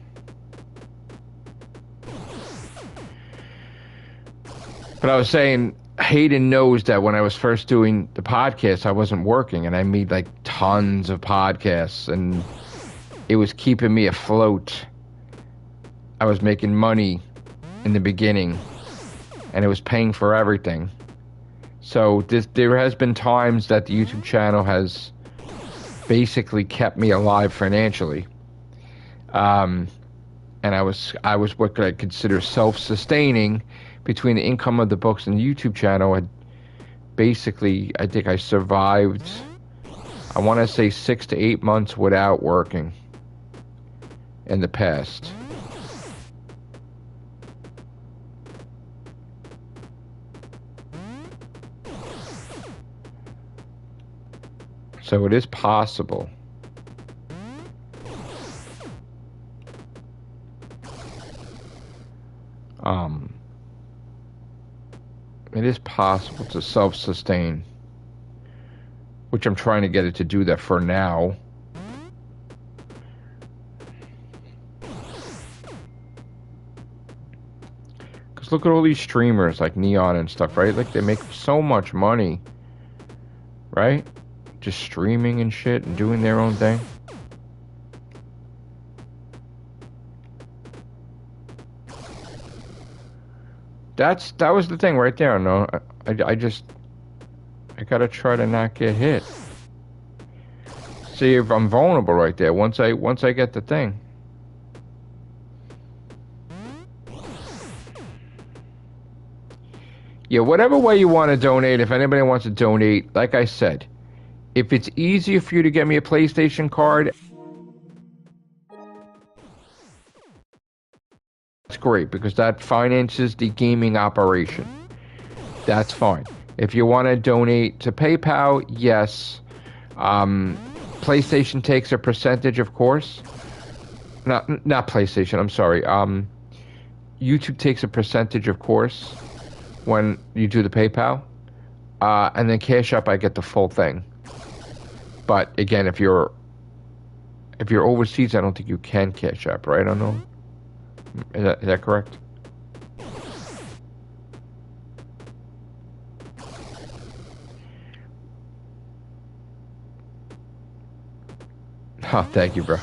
But I was saying, Hayden knows that when I was first doing the podcast, I wasn't working, and I made like tons of podcasts, and it was keeping me afloat. I was making money in the beginning, and it was paying for everything. So there has been times that the YouTube channel has basically kept me alive financially. And I was what I consider self-sustaining between the income of the books and the YouTube channel. And basically, I think I survived, I want to say 6 to 8 months without working in the past. So it is possible. It is possible to self-sustain, which I'm trying to get it to do that for now. Because look at all these streamers like Neon and stuff, right? Like they make so much money, right? Just streaming and shit and doing their own thing. That was the thing right there. No, I gotta try to not get hit. See if I'm vulnerable right there. Once I get the thing. Yeah, whatever way you want to donate. If anybody wants to donate, like I said, if it's easier for you to get me a PlayStation card, that's great because that finances the gaming operation. That's fine. If you want to donate to PayPal, yes. PlayStation takes a percentage, of course. Not PlayStation, I'm sorry. YouTube takes a percentage, of course, when you do the PayPal. And then Cash App, I get the full thing. But again, if you're overseas, I don't think you can Cash App, right? I don't know. Is that correct? Oh, thank you, bro.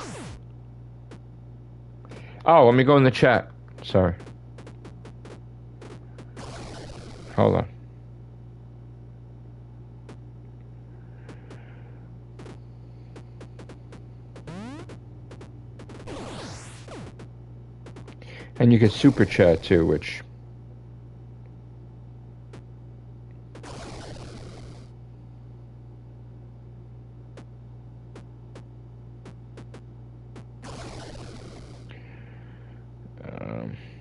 Oh, let me go in the chat. Sorry. Hold on. And you can super chat too, which...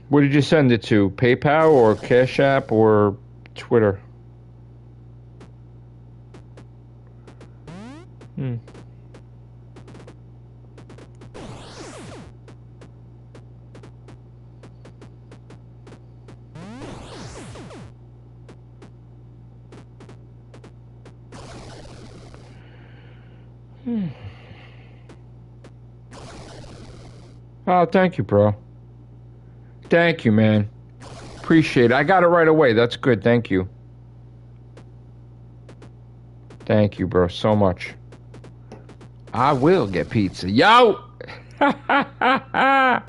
Where did you send it to? PayPal or Cash App or Twitter? Oh, thank you, bro. Thank you, man. Appreciate it. I got it right away. That's good. Thank you. Thank you, bro, so much. I will get pizza. Yo! Now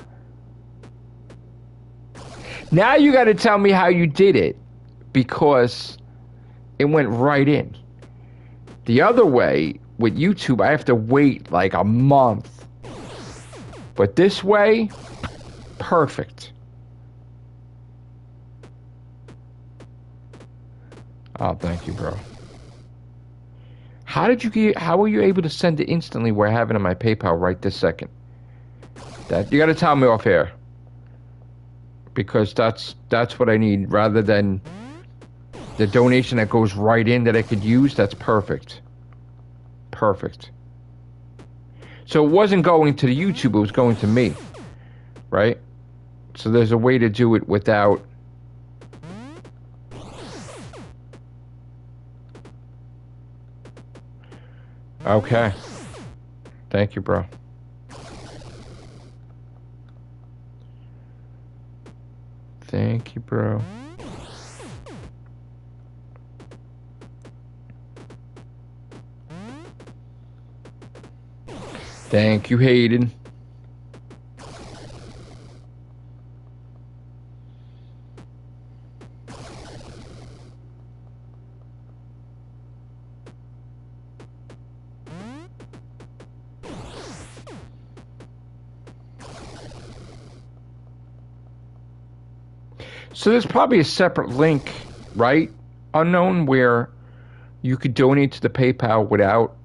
you got to tell me how you did it, because it went right in. The other way, with YouTube, I have to wait like a month. But this way, perfect. Oh, thank you, bro. How were you able to send it instantly where I have it in my PayPal right this second? That you got to tell me off air. Because that's what I need, rather than the donation that goes right in that I could use. That's perfect. Perfect. So it wasn't going to the YouTube, it was going to me. Right? So there's a way to do it without... Okay. Thank you, bro. Thank you, bro. Thank you, Hayden. So there's probably a separate link, right? Unknown, where you could donate to the PayPal without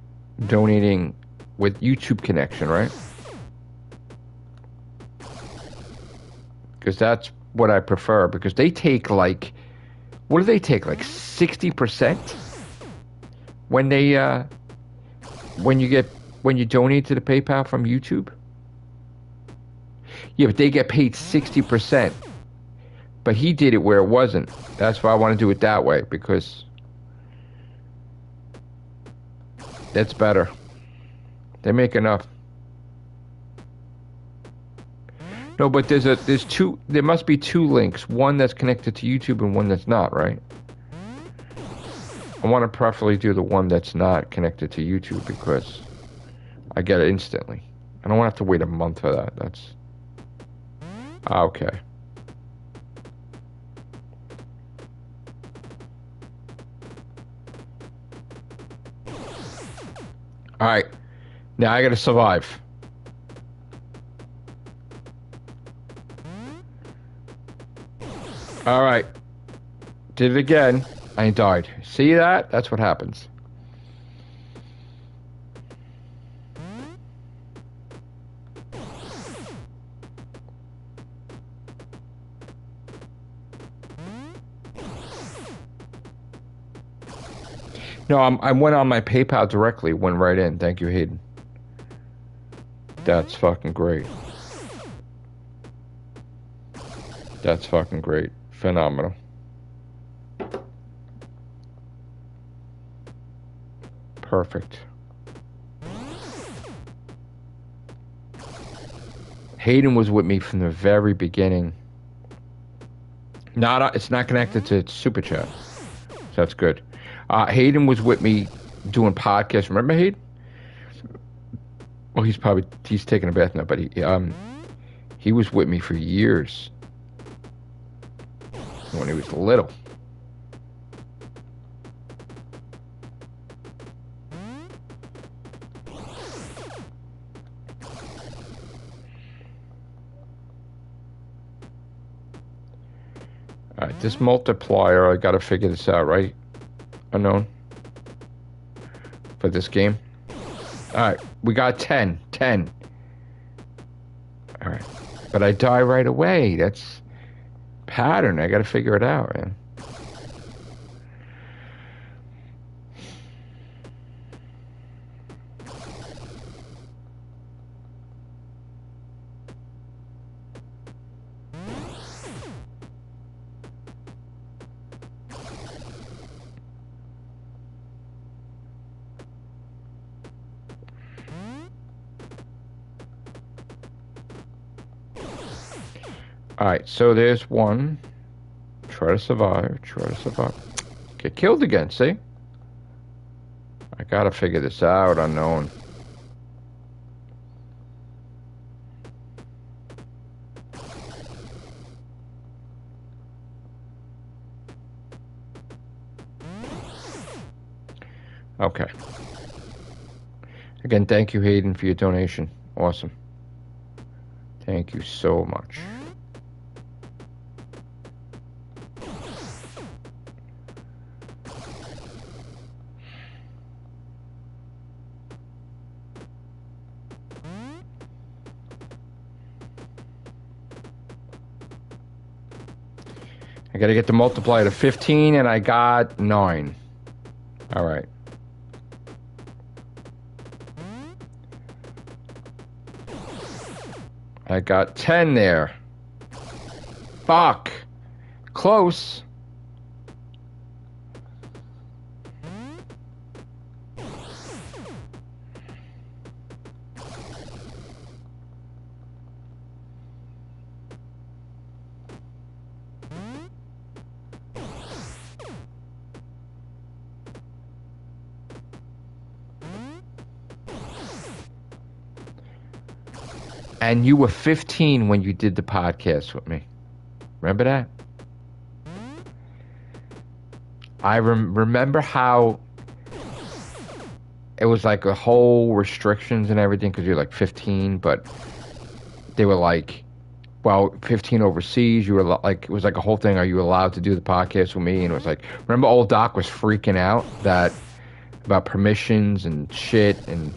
donating with YouTube connection, right? Because that's what I prefer, because they take like, what do they take, like 60% when they when you donate to the PayPal from YouTube? Yeah, but they get paid 60%. But he did it where it wasn't. That's why I want to do it that way, because that's better. They make enough. No, but there's two. There must be two links. One that's connected to YouTube and one that's not, right? I want to preferably do the one that's not connected to YouTube because I get it instantly. I don't want to have to wait a month for that. That's okay. All right. Now I got to survive. All right. Did it again. I died. See that? That's what happens. No, I went on my PayPal directly. Went right in. Thank you, Hayden. That's fucking great. That's fucking great. Phenomenal. Perfect. Hayden was with me from the very beginning. It's not connected to Super Chat. So that's good. Hayden was with me doing podcasts. Remember Hayden? Well, he's taking a bath now, but he was with me for years when he was little. All right, this multiplier, I got to figure this out, right? Unknown for this game. All right, we got 10. All right, but I die right away. That's pattern. I got to figure it out, man. Alright, so there's one. Try to survive. Get killed again, see? I gotta figure this out, unknown. Okay. Again, thank you, Hayden, for your donation. Awesome. Thank you so much. I gotta get the multiplier to 15, and I got 9. All right. I got 10 there. Fuck. Close. And you were 15 when you did the podcast with me. Remember that? I remember how it was like a whole restrictions and everything because you're like 15, but they were like, well, 15 overseas, you were like, it was like a whole thing. Are you allowed to do the podcast with me? And it was like, remember old Doc was freaking out about permissions and shit, and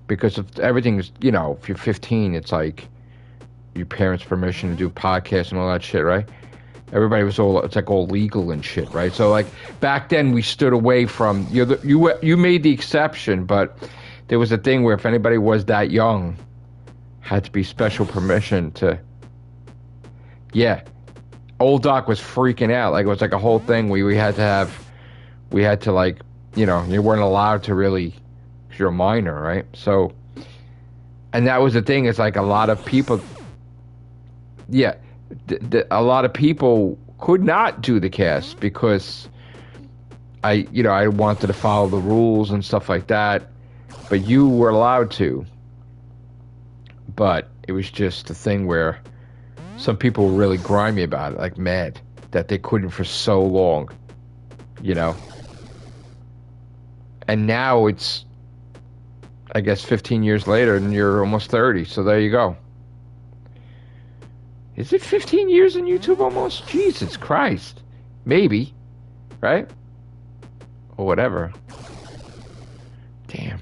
because of everything is, you know, if you're 15, it's like your parents' permission to do podcasts and all that shit, right? Everybody was it's like all legal and shit, right? So like back then we stood away from, you made the exception, but there was a thing where if anybody was that young, had to be special permission to, yeah. Old Doc was freaking out. Like, it was like a whole thing. We had to like, you know, you weren't allowed to really, 'cause you're a minor, right? So, and that was the thing. It's like a lot of people, yeah, a lot of people could not do the cast because I wanted to follow the rules and stuff like that, but you were allowed to. But it was just a thing where some people were really grimy about it, like mad that they couldn't for so long, you know. And now it's, I guess, 15 years later, and you're almost 30. So there you go. Is it 15 years in YouTube almost? Jesus Christ. Maybe. Right? Or whatever. Damn.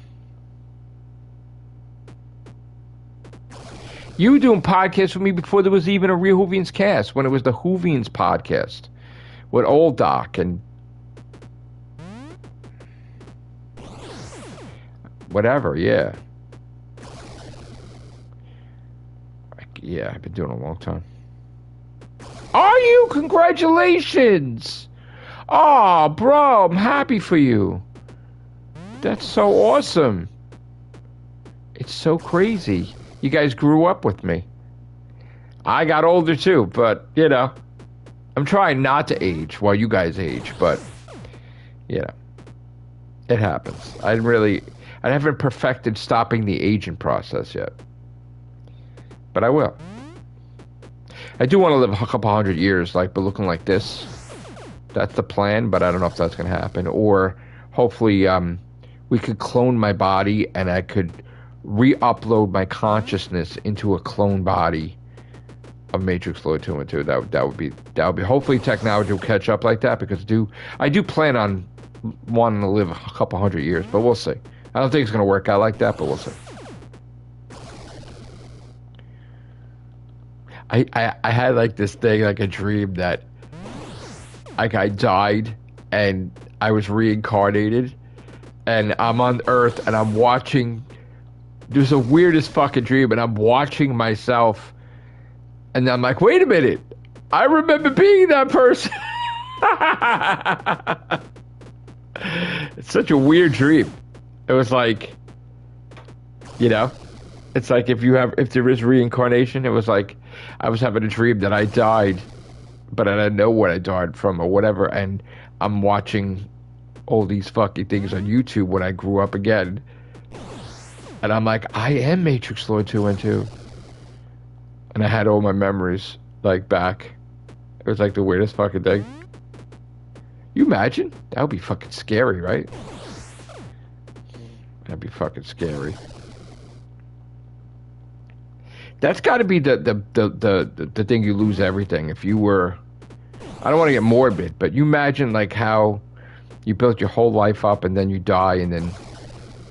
You were doing podcasts with me before there was even a Real Hoovians cast, when it was the Hoovians podcast with Old Doc and whatever, yeah. Yeah, I've been doing it a long time. Are you? Congratulations! Oh, bro, I'm happy for you. That's so awesome. It's so crazy. You guys grew up with me. I got older too, but, you know, I'm trying not to age while you guys age, but, you know, it happens. I haven't perfected stopping the aging process yet. But I will. I do want to live a couple 100 years, like, but looking like this. That's the plan, but I don't know if that's going to happen. Or hopefully we could clone my body and I could re-upload my consciousness into a clone body of Matrixlord212. That would be hopefully technology will catch up like that, because I do plan on wanting to live a couple 100 years, but we'll see. I don't think it's going to work out like that, but we'll see. I had like this thing, like a dream that like I died and I was reincarnated and I'm on Earth and I'm watching. There's the weirdest fucking dream, and I'm watching myself, and I'm like, wait a minute, I remember being that person. It's such a weird dream. It was like, you know, it's like if there is reincarnation, it was like I was having a dream that I died, but I didn't know what I died from or whatever, and I'm watching all these fucking things on YouTube when I grew up again. And I'm like, I am Matrixlord212. And I had all my memories, like, back. It was like the weirdest fucking thing. You imagine? That would be fucking scary, right? That'd be fucking scary. That's got to be the thing you lose everything. If you were, I don't want to get morbid, but you imagine like how you built your whole life up and then you die, and then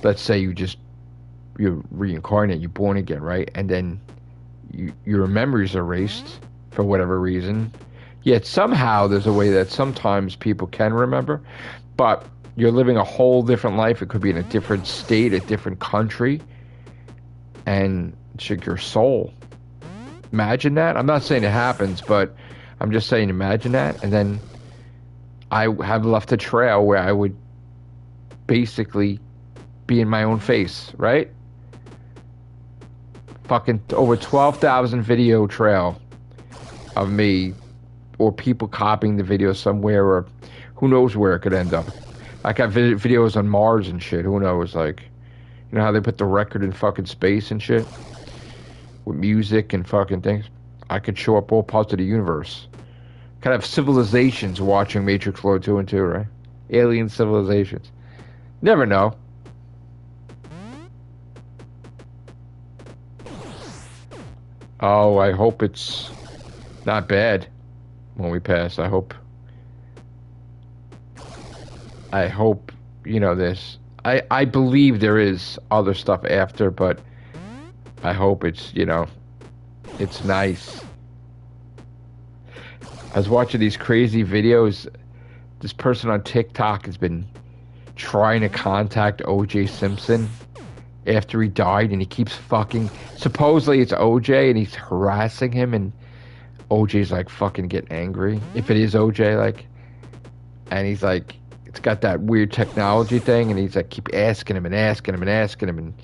let's say you're reincarnate, you're born again, right? And then your memories are erased for whatever reason. Yet somehow there's a way that sometimes people can remember, but you're living a whole different life. It could be in a different state, a different country, and it's like your soul. Imagine that. I'm not saying it happens, but I'm just saying imagine that. And then I have left a trail where I would basically be in my own face, right? Fucking over 12,000 video trail of me, or people copying the video somewhere, or who knows where it could end up. I got videos on Mars and shit. Who knows? Like, you know how they put the record in fucking space and shit? With music and fucking things. I could show up all parts of the universe. Kind of civilizations watching Matrixlord212, right? Alien civilizations. Never know. Oh, I hope it's not bad when we pass. I hope, you know, this. I believe there is other stuff after, but I hope it's, you know, it's nice. I was watching these crazy videos. This person on TikTok has been trying to contact O.J. Simpson after he died, and he keeps fucking, supposedly it's O.J., and he's harassing him and OJ's like fucking getting angry. If it is OJ, like, and he's like, it's got that weird technology thing, and he's like, keep asking him and asking him and asking him, and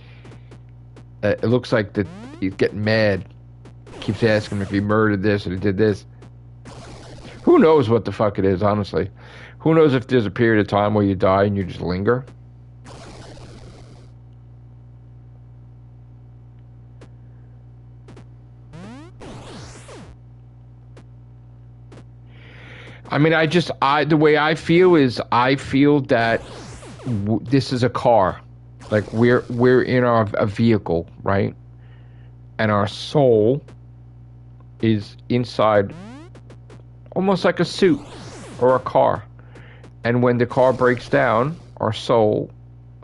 it looks like that he's getting mad. Keeps asking him if he murdered this or he did this. Who knows what the fuck it is, honestly? Who knows if there's a period of time where you die and you just linger? I mean, the way I feel is I feel that this is a car. Like, we're in a vehicle, right? And our soul is inside almost like a suit or a car. And when the car breaks down, our soul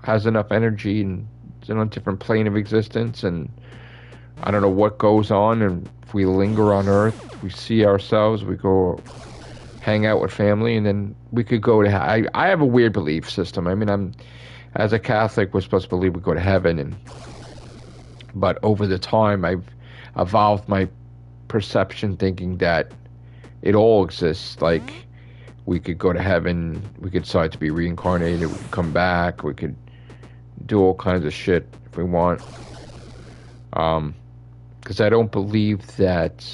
has enough energy and it's in a different plane of existence, and I don't know what goes on, and if we linger on Earth, we see ourselves, we go hang out with family, and then we could go to I have a weird belief system. I mean, as a Catholic, we're supposed to believe we go to heaven, but over the time I've evolved my perception thinking that it all exists. Like, we could go to heaven, we could decide to be reincarnated, we could come back, we could do all kinds of shit if we want. Because I don't believe that.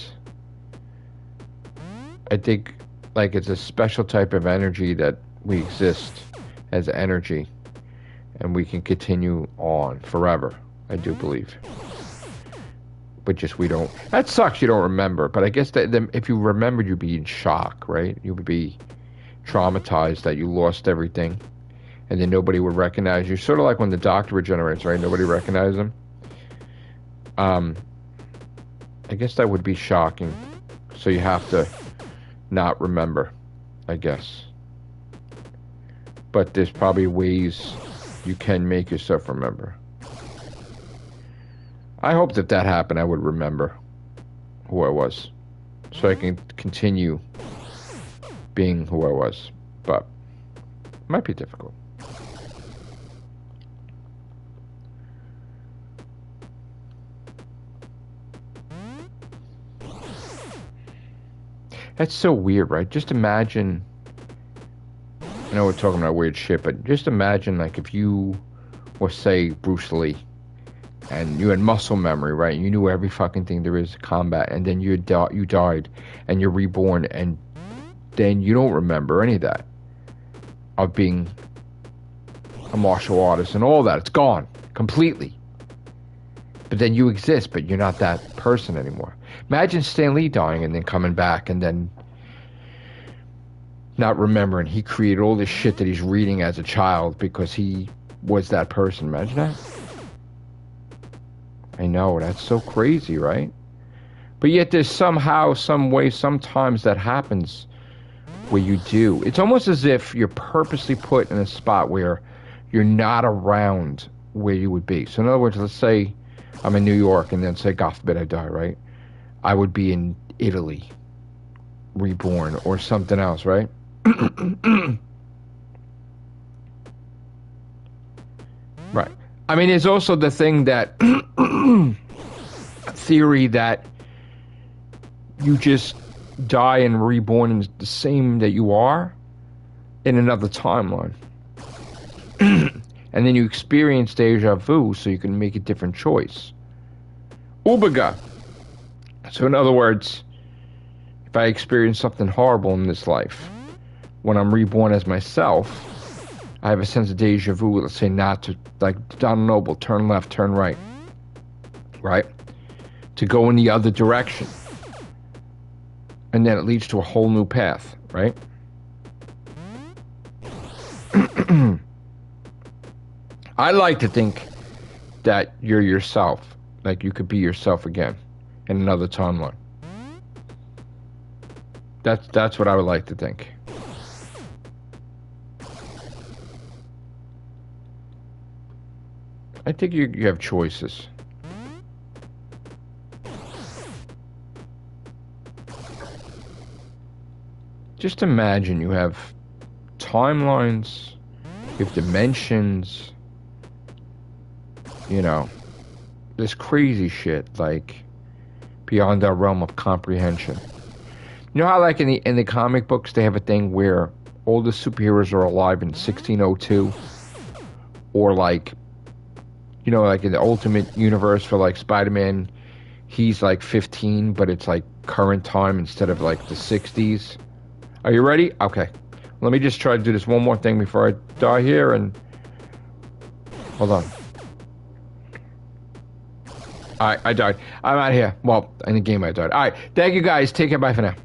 I think, like, it's a special type of energy that we exist as energy, and we can continue on forever. I do believe. But just we don't. That sucks. You don't remember. But I guess that if you remembered, you'd be in shock, right? You would be traumatized that you lost everything, and then nobody would recognize you. Sort of like when the Doctor regenerates, right? Nobody recognizes him. I guess that would be shocking. So you have to not remember, I guess. But there's probably ways you can make yourself remember. I hope that happened. I would remember who I was, so I can continue being who I was. But it might be difficult. That's so weird, right? Just imagine. I know we're talking about weird shit, but just imagine, like, if you were, say, Bruce Lee, and you had muscle memory, right? You knew every fucking thing there is to combat, and then you died, and you're reborn, and then you don't remember any of that, of being a martial artist and all that. It's gone completely. But then you exist, but you're not that person anymore. Imagine Stan Lee dying and then coming back and then not remembering he created all this shit that he's reading as a child because he was that person. Imagine that. I know, that's so crazy, right? But yet there's somehow, some way, sometimes that happens where you do. It's almost as if you're purposely put in a spot where you're not around where you would be. So in other words, let's say I'm in New York, and then say, God forbid I die, right? I would be in Italy, reborn, or something else, right? Right. I mean, there's also the thing that theory that you just die and reborn in the same that you are in another timeline. And then you experience deja vu so you can make a different choice. Ubaga. So in other words, if I experience something horrible in this life, when I'm reborn as myself, I have a sense of deja vu, let's say not to, like Donald Noble, turn left, turn right. Right? To go in the other direction. And then it leads to a whole new path, right? I like to think that you're yourself. Like you could be yourself again in another timeline. That's what I would like to think. I think you have choices. Just imagine you have timelines, you have dimensions, you know, this crazy shit, like, beyond our realm of comprehension. You know how like in the comic books they have a thing where all the superheroes are alive in 1602, or like like in the Ultimate Universe for like Spider-Man, he's like 15, but it's like current time instead of like the 60s. Are you ready? Okay. Let me just try to do this one more thing before I die here, and hold on. Alright, I died. I'm out of here. Well, in the game I died. Alright, thank you guys. Take care. Bye for now.